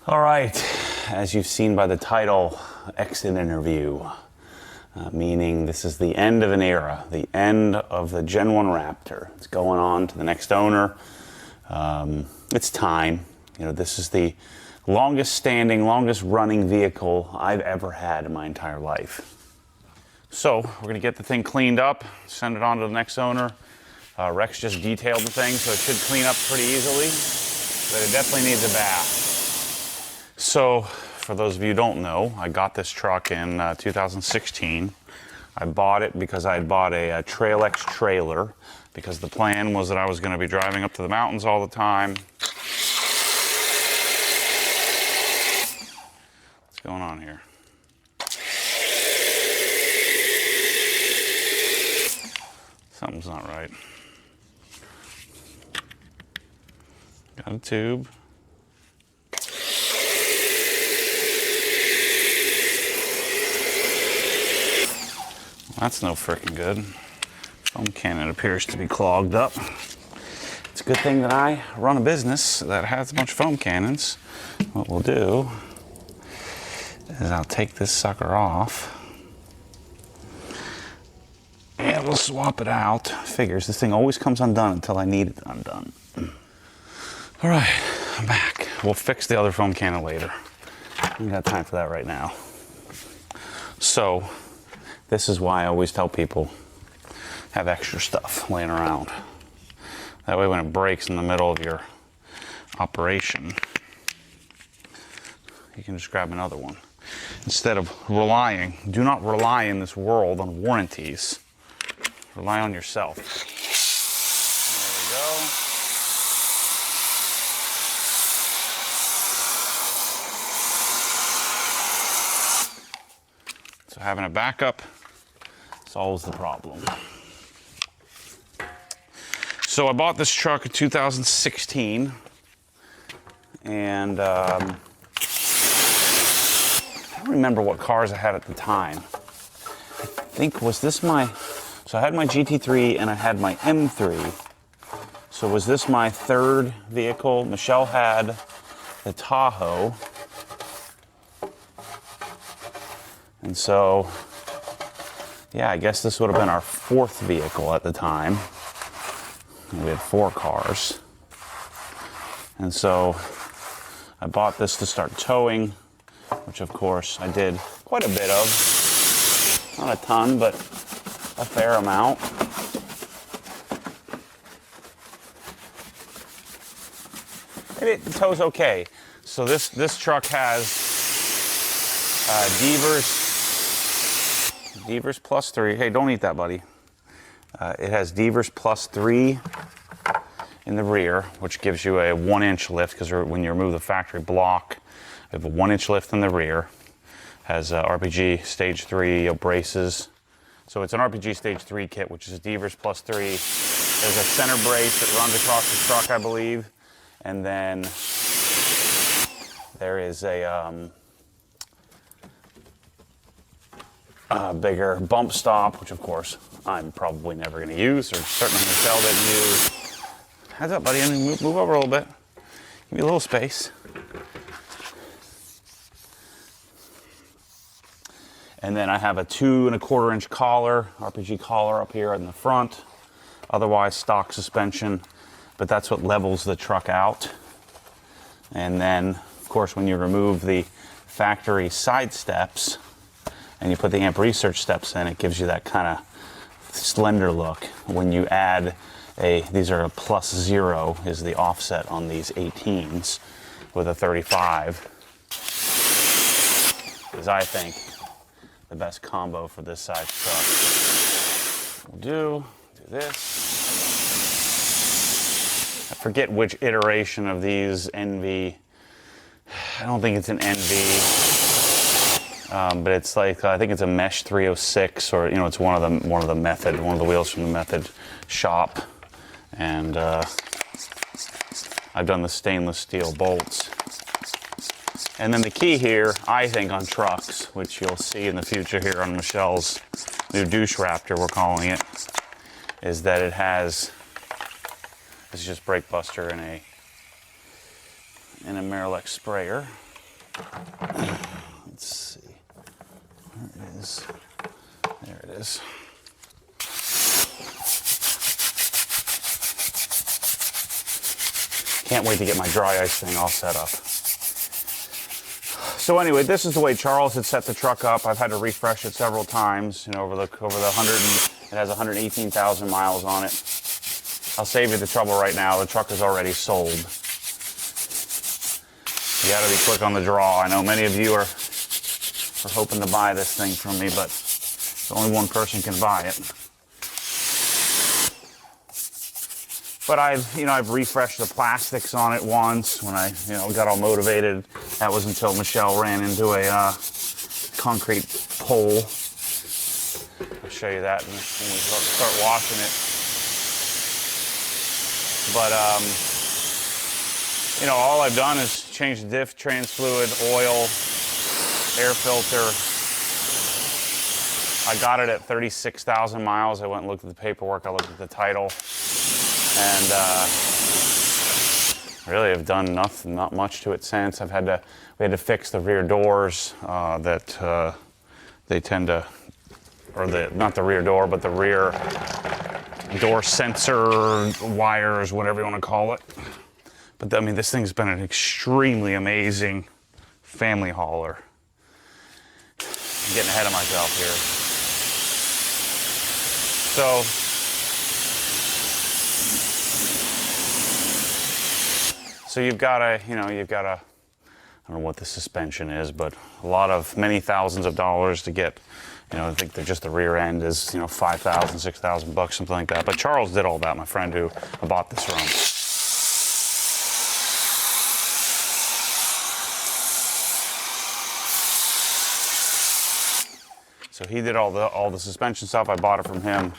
All right, as you've seen by the title, exit interview, meaning this is the end of an era, the end of the Gen 1 Raptor. It's going on to the next owner. It's time. You know, this is the longest standing, longest running vehicle I've ever had in my entire life. So we're gonna get the thing cleaned up, send it on to the next owner. Rex just detailed the thing, so it should clean up pretty easily, but it definitely needs a bath. So, for those of you who don't know, I got this truck in 2016. I bought it because I had bought a Trail X trailer, because the plan was that I was going to be driving up to the mountains all the time. What's going on here? Something's not right. Got a tube. That's no frickin' good. Foam cannon appears to be clogged up. It's a good thing that I run a business that has a bunch of foam cannons. What we'll do is I'll take this sucker off and we'll swap it out. Figures, this thing always comes undone until I need it undone. All right, I'm back. We'll fix the other foam cannon later. We got time for that right now. So, this is why I always tell people, have extra stuff laying around. That way when it breaks in the middle of your operation, you can just grab another one. Instead of relying, do not rely in this world on warranties. Rely on yourself. There we go. So having a backup solves the problem. So I bought this truck in 2016, and I don't remember what cars I had at the time. I think, was this my, so I had my GT3 and I had my M3. So was this my third vehicle? Michelle had the Tahoe. And so, yeah, I guess this would have been our fourth vehicle at the time. We had 4 cars. And so I bought this to start towing, which of course I did quite a bit of. Not a ton, but a fair amount. And it tows okay. So this truck has Devers plus 3. Hey, don't eat that, buddy. It has Devers plus 3 in the rear, which gives you a 1-inch lift, because when you remove the factory block, you have a 1-inch lift in the rear. Has RPG stage 3 braces. So it's an RPG stage 3 kit, which is Devers plus 3. There's a center brace that runs across the truck, I believe. And then there is a bigger bump stop, which of course I'm probably never going to use, or certainly Michelle didn't use. Heads up, buddy. I mean, move over a little bit. Give me a little space. And then I have a 2 1/4-inch collar, RPG collar up here in the front. Otherwise, stock suspension, but that's what levels the truck out. And then, of course, when you remove the factory side steps, and you put the amp research steps in, it gives you that kind of slender look. When you add these are a +0 is the offset on these 18s with a 35, is, I think, the best combo for this size truck. We'll do this. I forget which iteration of these NV. I don't think it's an NV. But it's like, I think it's a Mesh 306, or, you know, it's one of the Method, one of the wheels from the Method shop. And I've done the stainless steel bolts. And then the key here, I think, on trucks, which you'll see in the future here on Michelle's new douche Raptor, we're calling it, is that it has, this is just brake buster and a Miralex sprayer. Let's see. There it is. There it is. Can't wait to get my dry ice thing all set up. So anyway, this is the way Charles had set the truck up. I've had to refresh it several times, you know, over the 100 it has 118,000 miles on it. I'll save you the trouble right now. The truck is already sold. You got to be quick on the draw. I know many of you are hoping to buy this thing from me, but only one person can buy it. But I've refreshed the plastics on it once when I, got all motivated. That was until Michelle ran into a concrete pole. I'll show you that when we start washing it. But, all I've done is change the diff, trans fluid, oil, air filter. I got it at 36,000 miles. I went and looked at the paperwork. I looked at the title. And really have done not much to it since. We had to fix the rear doors that they tend to, not the rear door, but the rear door sensor wires, whatever you want to call it. But I mean, this thing's been an extremely amazing family hauler. I'm getting ahead of myself here. So you've got a, I don't know what the suspension is, but many thousands of dollars to get, I think just the rear end is, $5,000, $6,000, something like that. But Charles did all that, my friend who I bought this from. So he did all the suspension stuff. I bought it from him.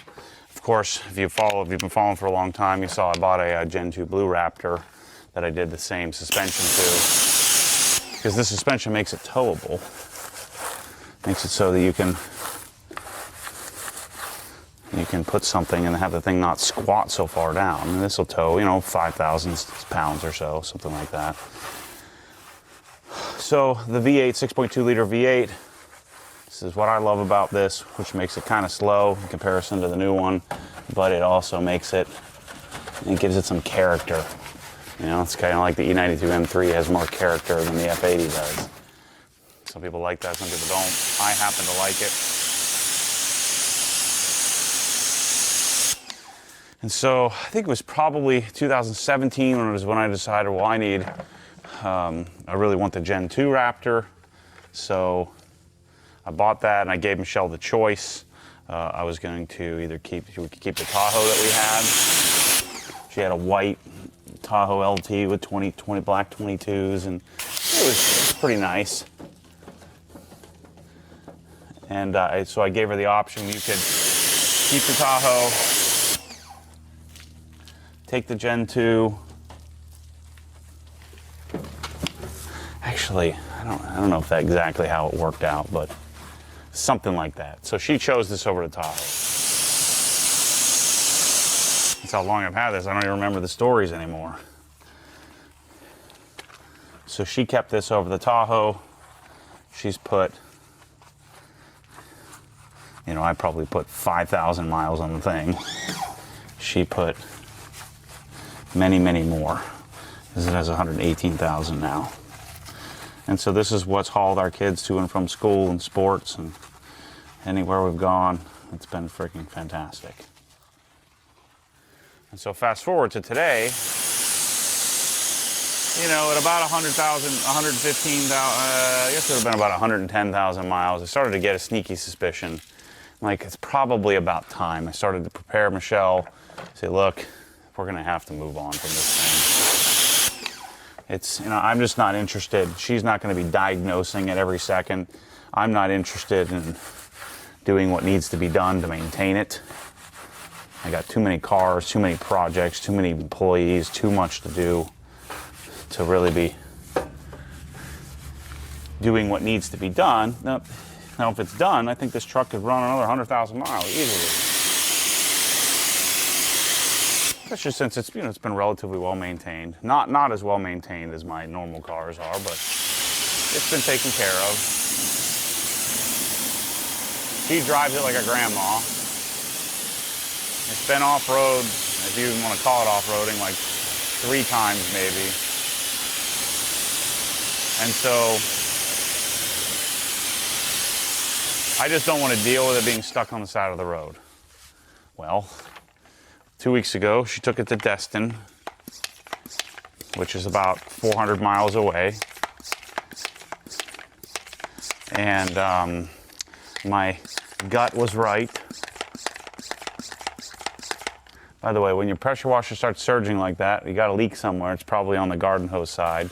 Of course, if you've been following for a long time, you saw I bought a Gen 2 Blue Raptor that I did the same suspension to, because this suspension makes it towable. Makes it so that you can put something and have the thing not squat so far down. And this will tow, 5,000 pounds or so, something like that. So the V8, 6.2 liter V8, this is what I love about this, which makes it kind of slow in comparison to the new one, but it also gives it some character. It's kind of like the E92 M3 has more character than the F80 does. Some people like that, some people don't. I happen to like it. And so I think it was probably 2017 when I decided, well, I really want the Gen 2 Raptor. So I bought that and I gave Michelle the choice. I was going to either keep the Tahoe that we had. She had a white Tahoe LT with 20 black 22s, and it was pretty nice. And so I gave her the option: you could keep the Tahoe, take the Gen 2. Actually, I don't know if that's exactly how it worked out, but something like that. So she chose this over the Tahoe. That's how long I've had this. I don't even remember the stories anymore. So she kept this over the Tahoe. She's put, I probably put 5,000 miles on the thing. She put many, many more, because it has 118,000 now. And so this is what's hauled our kids to and from school and sports and anywhere we've gone. It's been freaking fantastic. And so fast forward to today, at about 100,000, 115,000, I guess it would have been about 110,000 miles, I started to get a sneaky suspicion. Like, it's probably about time. I started to prepare Michelle, say, look, we're going to have to move on from this thing. It's, I'm just not interested. She's not going to be diagnosing it every second. I'm not interested in doing what needs to be done to maintain it. I got too many cars, too many projects, too many employees, too much to do to really be doing what needs to be done. Now if it's done, I think this truck could run another 100,000 miles easily. Especially since it's been relatively well maintained. Not as well maintained as my normal cars are, but it's been taken care of. She drives it like a grandma. It's been off-road, if you even want to call it off-roading, like 3 times maybe. And so I just don't want to deal with it being stuck on the side of the road. Well, 2 weeks ago, she took it to Destin, which is about 400 miles away. And my gut was right. By the way, when your pressure washer starts surging like that, you got a leak somewhere. It's probably on the garden hose side.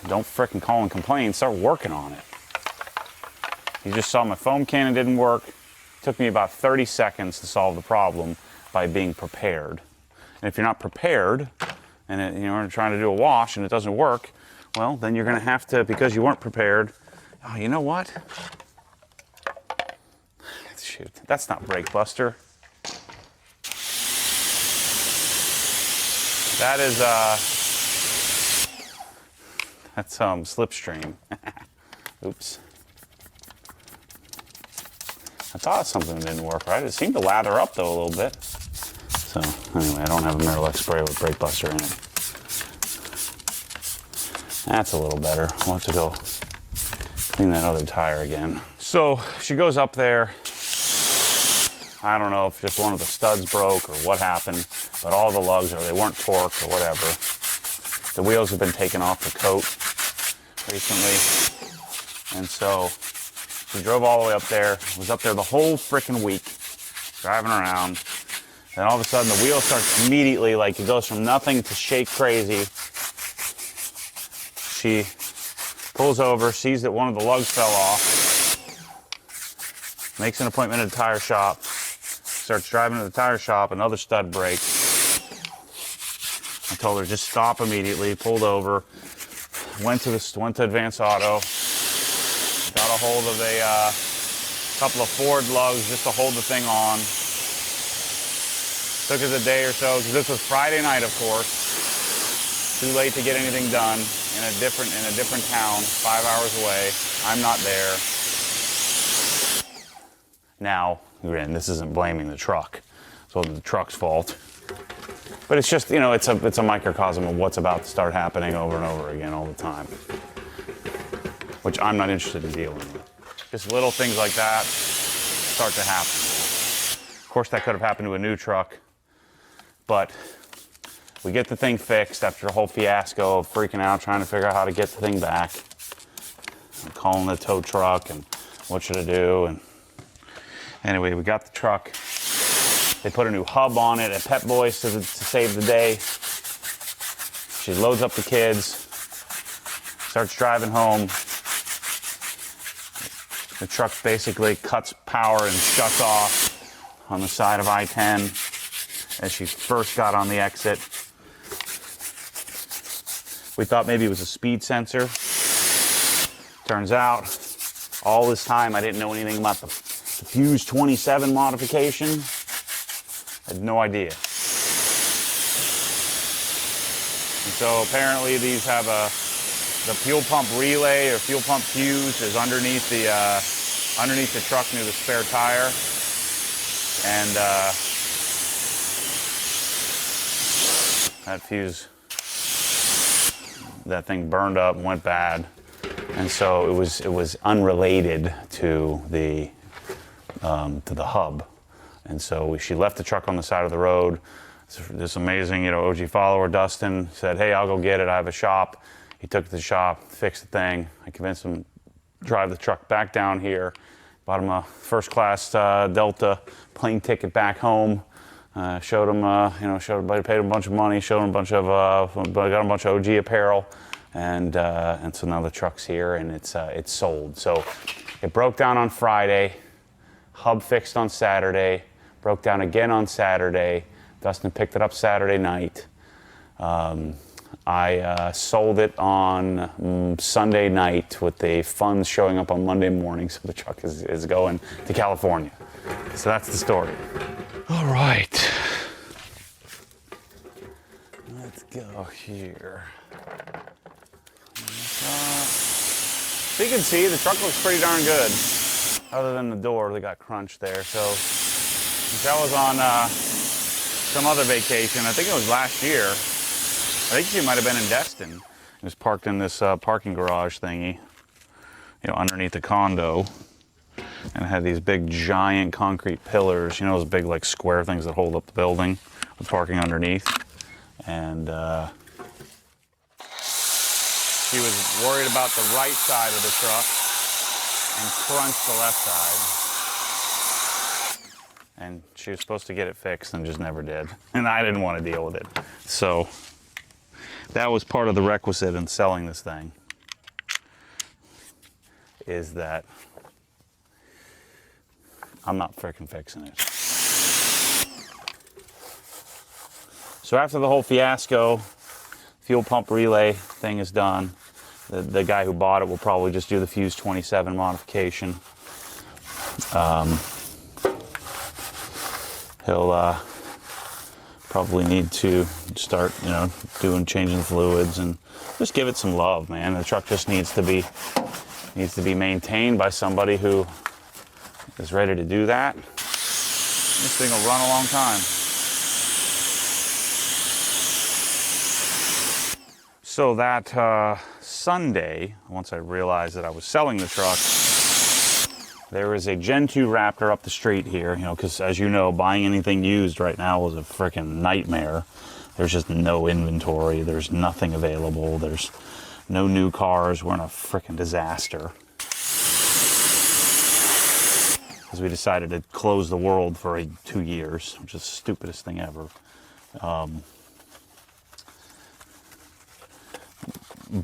Don't frickin' call and complain. Start working on it. You just saw my foam cannon didn't work. It took me about 30 seconds to solve the problem by being prepared. And if you're not prepared, and you're trying to do a wash and it doesn't work, well, then you're going to have to, because you weren't prepared. Oh, you know what? Shoot, that's not brake buster. That is that's slipstream. Oops. I thought something didn't work right. It seemed to lather up though a little bit. So anyway, I don't have a Mirrorlux spray with brake buster in it. That's a little better. I'll have to go clean that other tire again. So she goes up there. I don't know if just one of the studs broke or what happened, but all the lugs, or they weren't torqued or whatever. The wheels have been taken off the coat recently. And so she drove all the way up there, was up there the whole freaking week, driving around. Then all of a sudden the wheel starts immediately, like it goes from nothing to shake crazy. She pulls over, sees that one of the lugs fell off, makes an appointment at a tire shop, starts driving to the tire shop, another stud breaks. I told her just stop immediately, pulled over, went to Advance Auto, got a hold of a couple of Ford lugs just to hold the thing on. Took us a day or so, because this was Friday night, of course. Too late to get anything done in a different town, 5 hours away. I'm not there. Now, again, this isn't blaming the truck. It's the truck's fault. But it's just, it's a microcosm of what's about to start happening over and over again all the time. Which I'm not interested in dealing with. Just little things like that start to happen. Of course, that could have happened to a new truck. But we get the thing fixed after a whole fiasco of freaking out, trying to figure out how to get the thing back. I'm calling the tow truck and what should I do? And anyway, we got the truck. They put a new hub on it at Pep Boys to save the day. She loads up the kids, starts driving home. The truck basically cuts power and shuts off on the side of I-10 as she first got on the exit. We thought maybe it was a speed sensor. Turns out, all this time I didn't know anything about the Fuse 27 modification. I had no idea. And so apparently these have the fuel pump relay or fuel pump fuse is underneath the truck near the spare tire. And that fuse, that thing burned up and went bad. And so it was unrelated to the hub. And so she left the truck on the side of the road. This amazing, OG follower, Dustin, said, hey, I'll go get it. I have a shop. He took it to the shop, fixed the thing. I convinced him to drive the truck back down here. Bought him a first-class Delta plane ticket back home. Showed him, paid him a bunch of money. Showed him got him a bunch of OG apparel. And so now the truck's here and it's sold. So it broke down on Friday. Hub fixed on Saturday. Broke down again on Saturday. Dustin picked it up Saturday night. I sold it on Sunday night with the funds showing up on Monday morning, so the truck is going to California. So that's the story. All right. Let's go here. So you can see the truck looks pretty darn good. Other than the door that got crunched there. So since I was on some other vacation, I think it was last year. I think she might have been in Destin. It was parked in this parking garage thingy, you know, underneath the condo. And it had these big giant concrete pillars, you know, those big like square things that hold up the building with parking underneath. And she was worried about the right side of the truck and crunched the left side. And she was supposed to get it fixed and just never did. And I didn't want to deal with it. So that was part of the requisite in selling this thing, is that I'm not freaking fixing it. So after the whole fiasco, fuel pump relay thing is done. The guy who bought it will probably just do the Fuse 27 modification. He'll probably need to start, you know, changing the fluids and just give it some love, man. The truck just needs to be maintained by somebody who is ready to do that. This thing will run a long time. So that Sunday, once I realized that I was selling the truck, there is a Gen 2 Raptor up the street here, you know, because as you know, buying anything used right now is a freaking nightmare. There's just no inventory. There's nothing available. There's no new cars. We're in a freaking disaster. Because we decided to close the world for 2 years, which is the stupidest thing ever.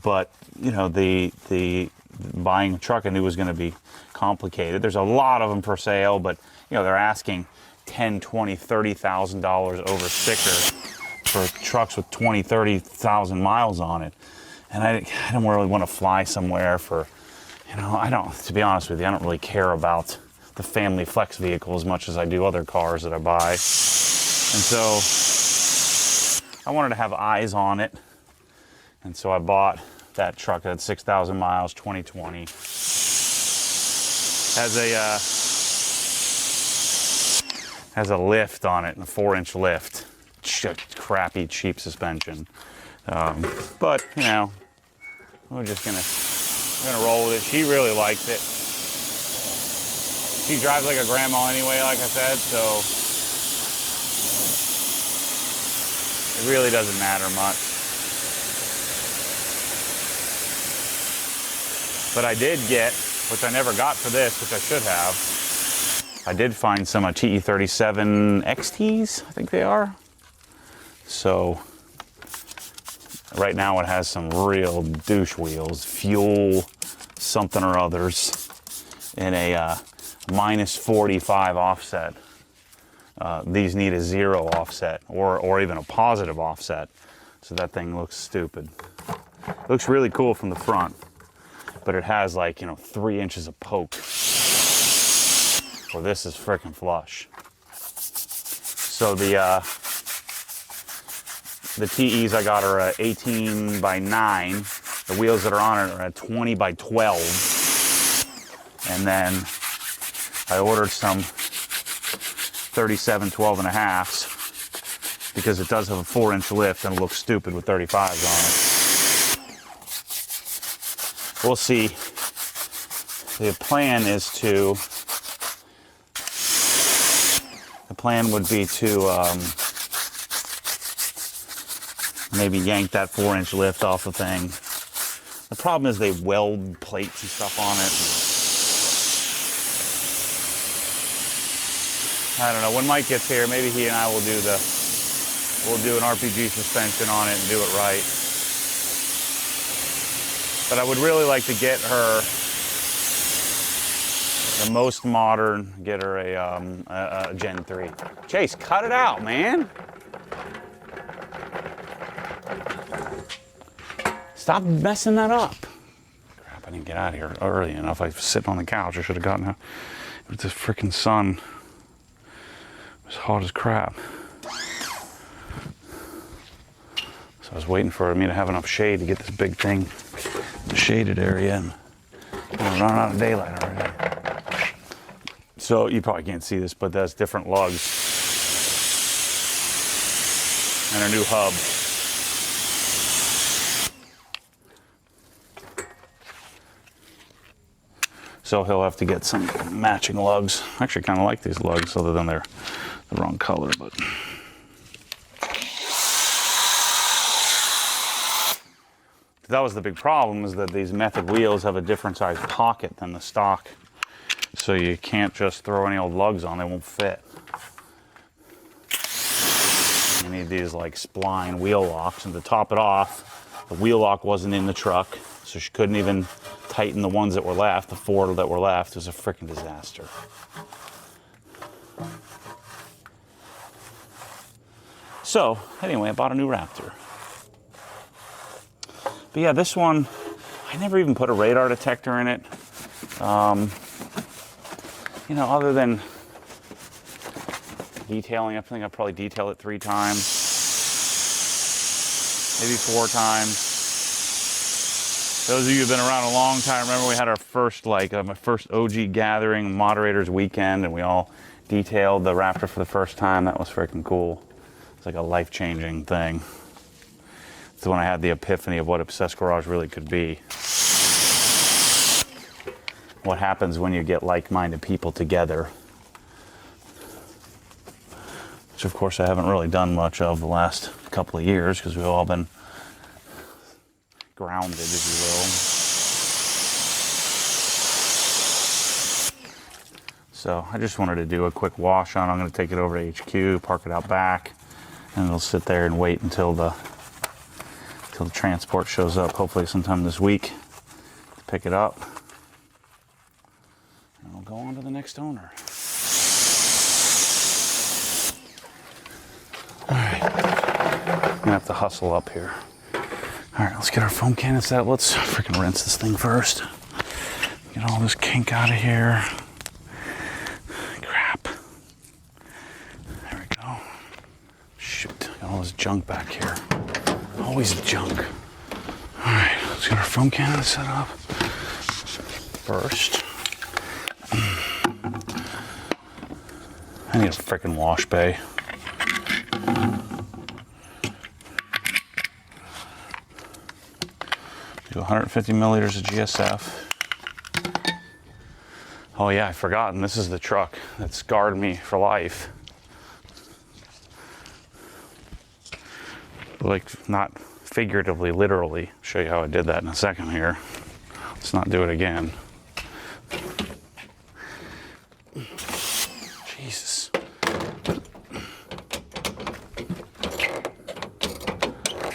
But, you know, the buying a truck I knew was going to be complicated. There's a lot of them for sale, but, you know, they're asking $10,000, $20,000, $30,000 over sticker for trucks with 20, 30,000 miles on it. And I don't really want to fly somewhere for, you know, to be honest with you, I don't really care about the family flex vehicle as much as I do other cars that I buy. And so I wanted to have eyes on it. And so I bought that truck at 6,000 miles, 2020. Has a lift on it, a 4-inch lift. Crappy, cheap suspension. But, you know, we're gonna roll with it. She really likes it. She drives like a grandma anyway, like I said, so it really doesn't matter much. But I did get, which I never got for this, which I should have, I did find some TE37 XTs, I think they are. So right now it has some real douche wheels, fuel something or others, in a minus 45 offset. These need a 0 offset or even a positive offset. So that thing looks stupid. It looks really cool from the front, but it has like, you know, 3 inches of poke. Well, this is freaking flush. So the TEs I got are 18 by 9. The wheels that are on it are 20 by 12. And then I ordered some 37 12.5s because it does have a 4-inch lift and it looks stupid with 35s on it. We'll see. The plan is to, the plan would be to maybe yank that 4-inch lift off the thing. The problem is they weld plates and stuff on it. I don't know, when Mike gets here, maybe he and I will do we'll do an RPG suspension on it and do it right. But I would really like to get her the most modern, get her a Gen 3. Chase, cut it out, man. Stop messing that up. Crap, I didn't get out of here early enough. I was sitting on the couch. I should have gotten out. But this freaking sun was hot as crap. So I was waiting for me to have enough shade to get this big thing in the shaded area and I'm running out of daylight already. So you probably can't see this, but that's different lugs and a new hub. So he'll have to get some matching lugs. I actually kind of like these lugs, other than they're the wrong color, but. That was the big problem, is that these method wheels have a different size pocket than the stock. So you can't just throw any old lugs on, they won't fit. You need these like spline wheel locks, and to top it off, the wheel lock wasn't in the truck, so she couldn't even tighten the ones that were left. The 4 that were left was a freaking disaster. So anyway, I bought a new Raptor. But yeah, this one, I never even put a radar detector in it. You know, other than detailing, I think I probably detailed it 3 times, maybe 4 times. Those of you who've been around a long time, remember we had our first, my first OG gathering, moderators weekend, and we all detailed the Raptor for the first time. That was freaking cool. It's like a life-changing thing. It's when I had the epiphany of what Obsessed Garage really could be. What happens when you get like-minded people together. Which of course I haven't really done much of the last couple of years, because we've all been grounded, if you will. So I just wanted to do a quick wash on. I'm going to take it over to HQ, park it out back, and it'll sit there and wait until the transport shows up, hopefully sometime this week, to pick it up. And we'll go on to the next owner. All right, I'm gonna have to hustle up here. All right, let's get our foam cannon set up. Let's freaking rinse this thing first. Get all this kink out of here. Crap. There we go. Shoot, got all this junk back here. Always junk. All right, let's get our foam cannon set up first. I need a freaking wash bay. Do 150 milliliters of GSF. Oh yeah, I've forgotten. This is the truck that scarred me for life. Like, not figuratively, literally. I'll show you how I did that in a second here. Let's not do it again. Jesus.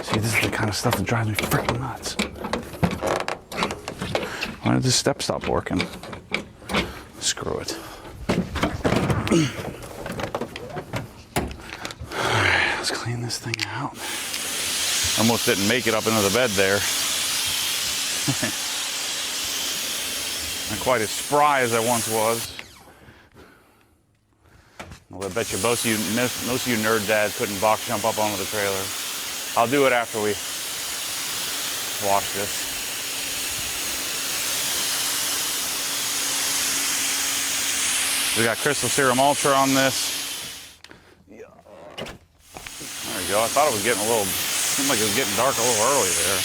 See, this is the kind of stuff that drives me freaking nuts. Why did this step stop working? Screw it. Alright, let's clean this thing out. Almost didn't make it up into the bed there. Not quite as spry as I once was. Well, I bet you most of you nerd dads couldn't box jump up onto the trailer. I'll do it after we wash this. We got Crystal Serum Ultra on this. There we go. I thought it was getting seemed like it was getting dark a little early there.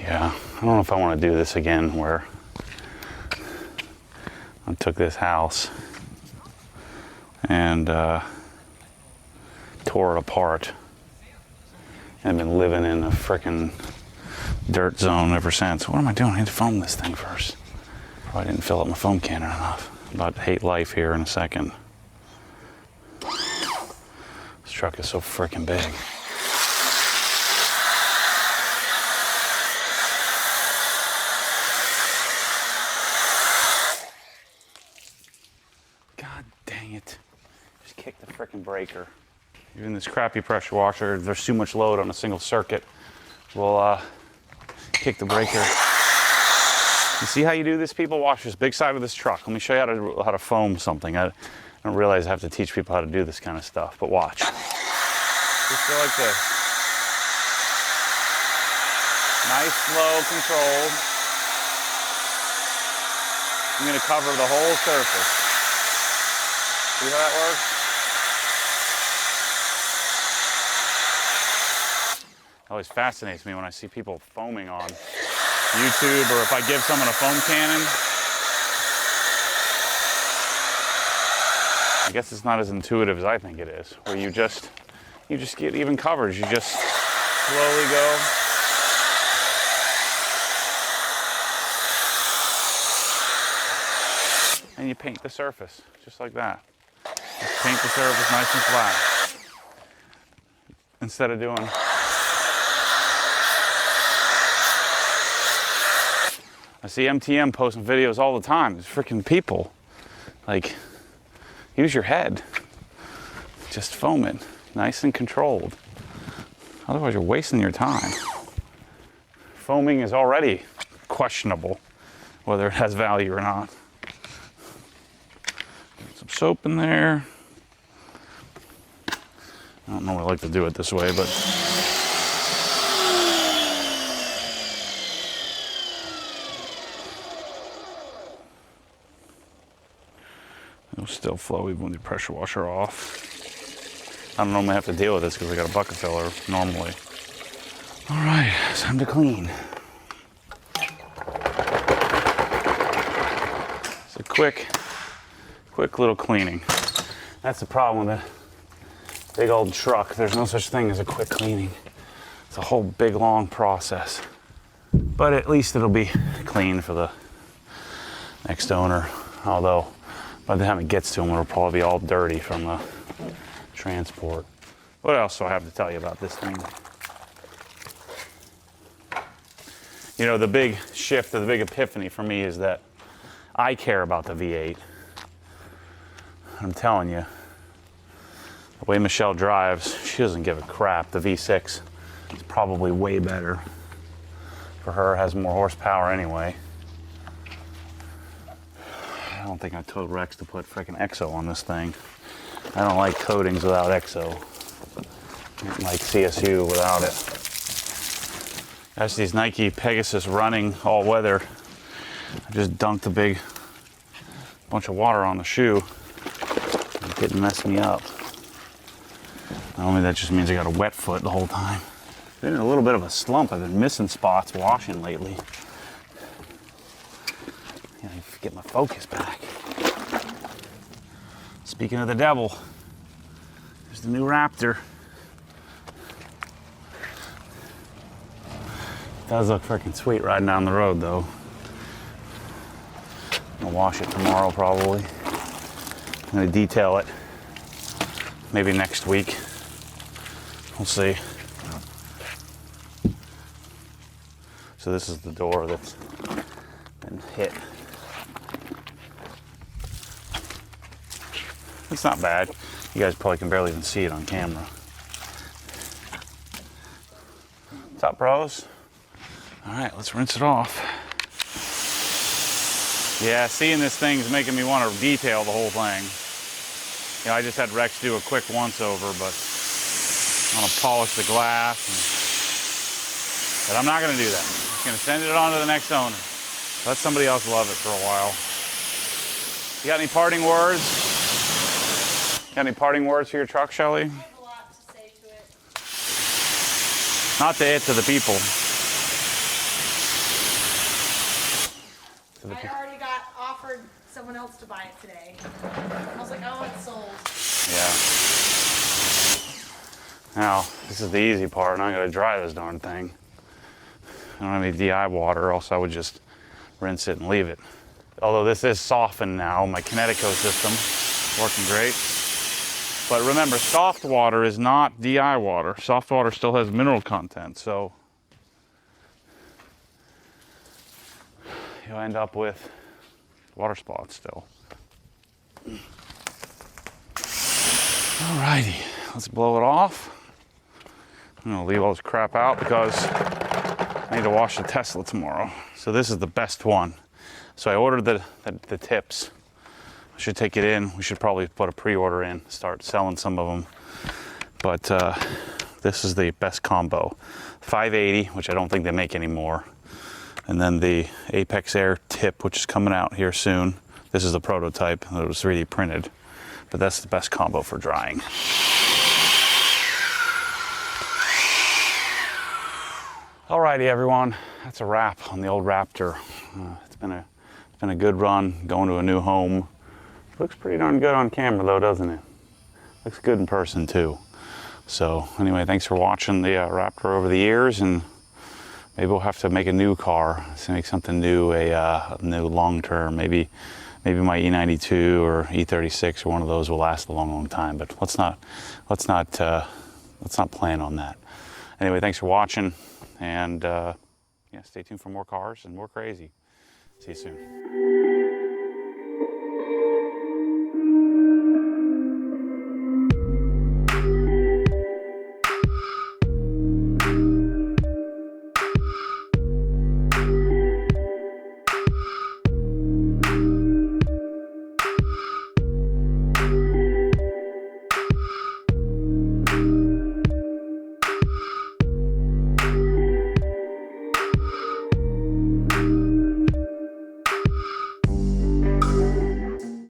Yeah, I don't know if I want to do this again, where I took this house and tore it apart and been living in a frickin' dirt zone ever since. What am I doing? I need to foam this thing first. Probably didn't fill up my foam cannon enough. I'm about to hate life here in a second. This truck is so frickin' big. God dang it. Just kick the frickin' breaker. Even this crappy pressure washer, there's too much load on a single circuit. We'll kick the breaker. You see how you do this, people? Wash this big side of this truck. Let me show you how to foam something. I don't realize I have to teach people how to do this kind of stuff, but watch. Just go like this. Nice, slow, controlled. I'm going to cover the whole surface. See how that works? It always fascinates me when I see people foaming on YouTube, or if I give someone a foam cannon. I guess it's not as intuitive as I think it is, where you just get even coverage. You just slowly go. And you paint the surface, just like that. Just paint the surface nice and flat. Instead of doing... I see MTM posting videos all the time. These freaking people. Like, use your head. Just foam it, nice and controlled. Otherwise, you're wasting your time. Foaming is already questionable, whether it has value or not. Some soap in there. I don't know what I like to do it this way, but it'll still flow even with the pressure washer off. I don't normally have to deal with this because I got a bucket filler normally. All right, it's time to clean. It's a quick little cleaning. That's the problem with a big old truck. There's no such thing as a quick cleaning. It's a whole big long process. But at least it'll be clean for the next owner. Although by the time it gets to him, it'll probably be all dirty from the transport. What else do I have to tell you about this thing? You know, the big shift, the big epiphany for me is that I care about the V8. I'm telling you, the way Michelle drives, she doesn't give a crap. The V6 is probably way better for her, has more horsepower anyway. I don't think I told Rex to put frickin' EXO on this thing. I don't like coatings without EXO. I don't like CSU without it. That's these Nike Pegasus running all weather. I just dunked a big bunch of water on the shoe. It didn't mess me up. Not only that just means I got a wet foot the whole time. Been in a little bit of a slump. I've been missing spots washing lately. I get my focus back. Speaking of the devil, there's the new Raptor. It does look freaking sweet riding down the road though. I'm gonna wash it tomorrow probably. I'm gonna detail it maybe next week. We'll see. So this is the door that's been hit. It's not bad. You guys probably can barely even see it on camera. What's up, bros? All right, let's rinse it off. Yeah, seeing this thing is making me want to detail the whole thing. You know, I just had Rex do a quick once over, but I want to polish the glass. But I'm not going to do that. I'm just going to send it on to the next owner. Let somebody else love it for a while. You got any parting words? Got any parting words for your truck, Shelly? I have a lot to say to it. Not to it, to the people. I already got offered someone else to buy it today. I was like, oh, it's sold. Yeah. Now, this is the easy part. Now I gotta dry this darn thing. I don't have any DI water, else I would just rinse it and leave it. Although this is softened now, my Kinetico system, working great. But remember, soft water is not DI water. Soft water still has mineral content, so you'll end up with water spots still. Alrighty, let's blow it off. I'm gonna leave all this crap out because I need to wash the Tesla tomorrow. So this is the best one. So I ordered the tips. I should take it in. We should probably put a pre-order in, start selling some of them. But this is the best combo. 580, which I don't think they make anymore. And then the Apex Air tip, which is coming out here soon. This is the prototype that was 3D printed, but that's the best combo for drying. Alrighty, everyone, that's a wrap on the old Raptor. It's been a good run going to a new home. Looks pretty darn good on camera though, doesn't it? Looks good in person too. So anyway, thanks for watching the Raptor over the years, and maybe we'll have to make a new car, to make something new, a new long term. Maybe my E92 or E36 or one of those will last a long time. But let's not plan on that. Anyway, thanks for watching, and yeah, stay tuned for more cars and more crazy. See you soon.